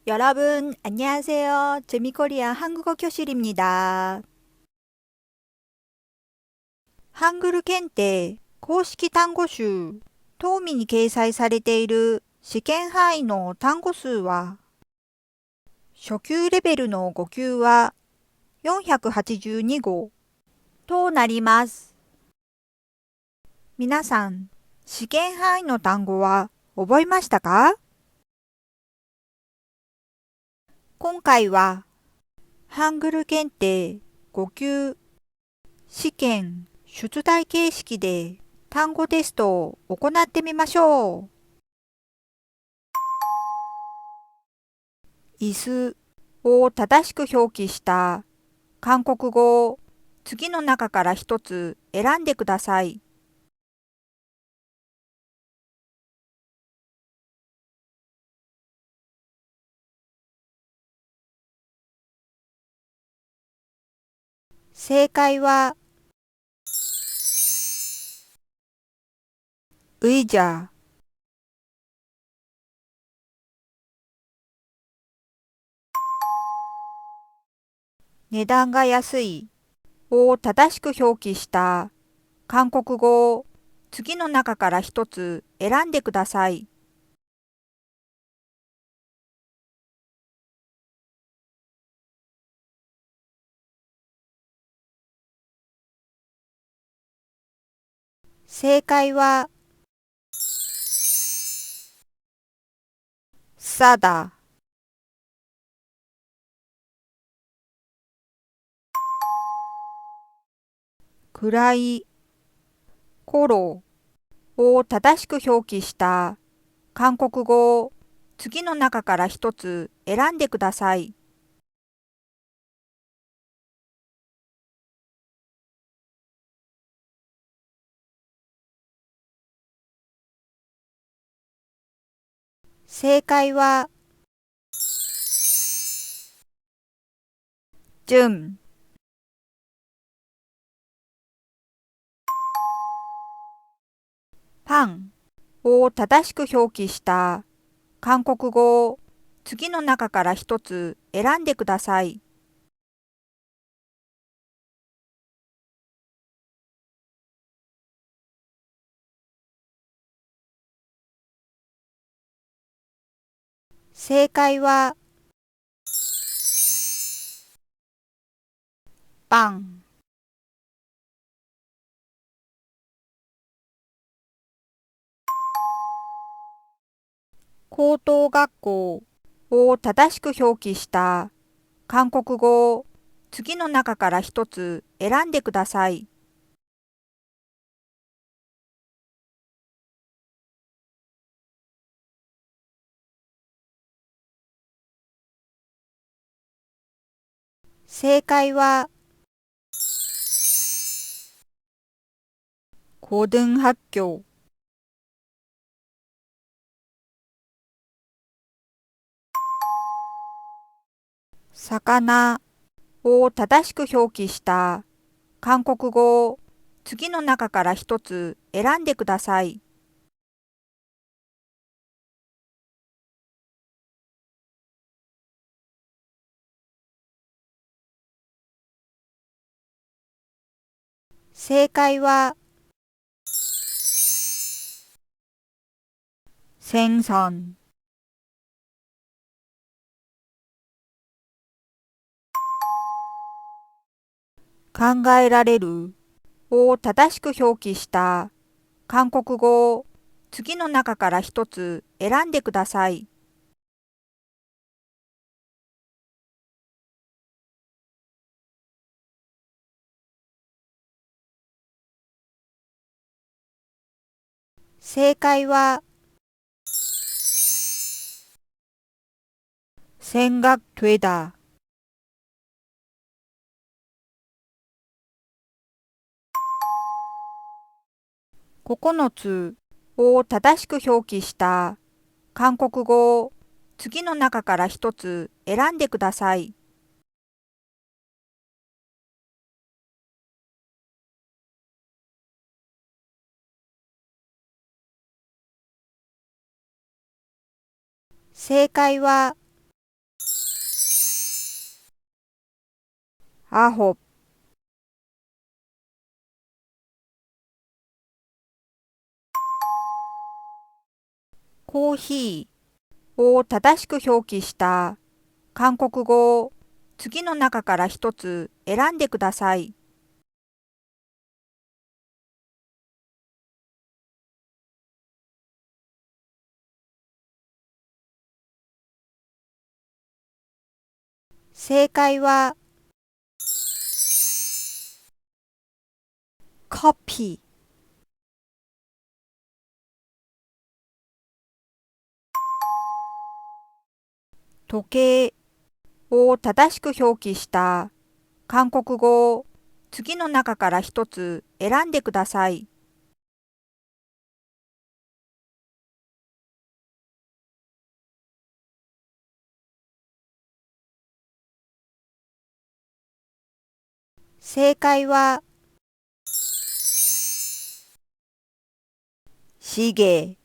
여러분, 안녕하세요. 재미코리아 한국어 교실입니다. 한글検定公式単語集当ミに掲載されている試験範囲の単語数は、初級レベルの5級は482語となります。皆さん、試験範囲の単語は覚えましたか？今回は、ハングル検定5級試験出題形式で単語テストを行ってみましょう。椅子を正しく表記した韓国語を次の中から一つ選んでください。正解は、의자。値段が安いを正しく表記した韓国語を次の中から一つ選んでください。正解は、さだ。暗い、頃を正しく表記した韓国語を次の中から一つ選んでください。正解は、좀。パンを正しく表記した韓国語を次の中から一つ選んでください。正解は、パン。高等学校を正しく表記した韓国語を次の中から一つ選んでください。正解は、고등학교。魚を正しく表記した韓国語を次の中から一つ選んでください。正解は、생선。考えられるを正しく表記した韓国語を次の中から一つ選んでください。正解は、생각되다。9つを正しく表記した韓国語を次の中から一つ選んでください。正解は、アホ、コーヒーを正しく表記した韓国語を次の中から一つ選んでください。正解はコピー。時計を正しく表記した韓国語を次の中から一つ選んでください。正解はしげ。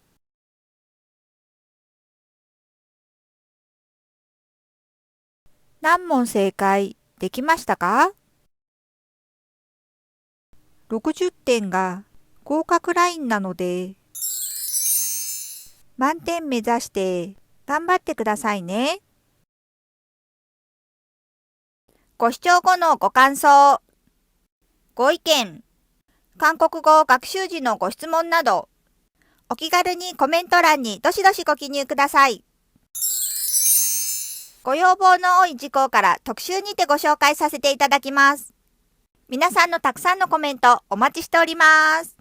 何問正解できましたか？ 60 点が合格ラインなので、満点目指して頑張ってくださいね。ご視聴後のご感想、ご意見、韓国語学習時のご質問など、お気軽にコメント欄にどしどしご記入ください。ご要望の多い事項から特集にてご紹介させていただきます。皆さんのたくさんのコメントお待ちしております。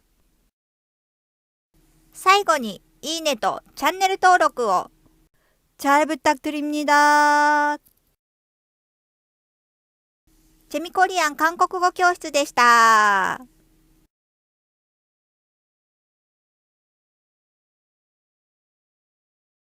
最後にいいねとチャンネル登録を잘 부탁드립니다。チェミコリアン韓国語教室でした。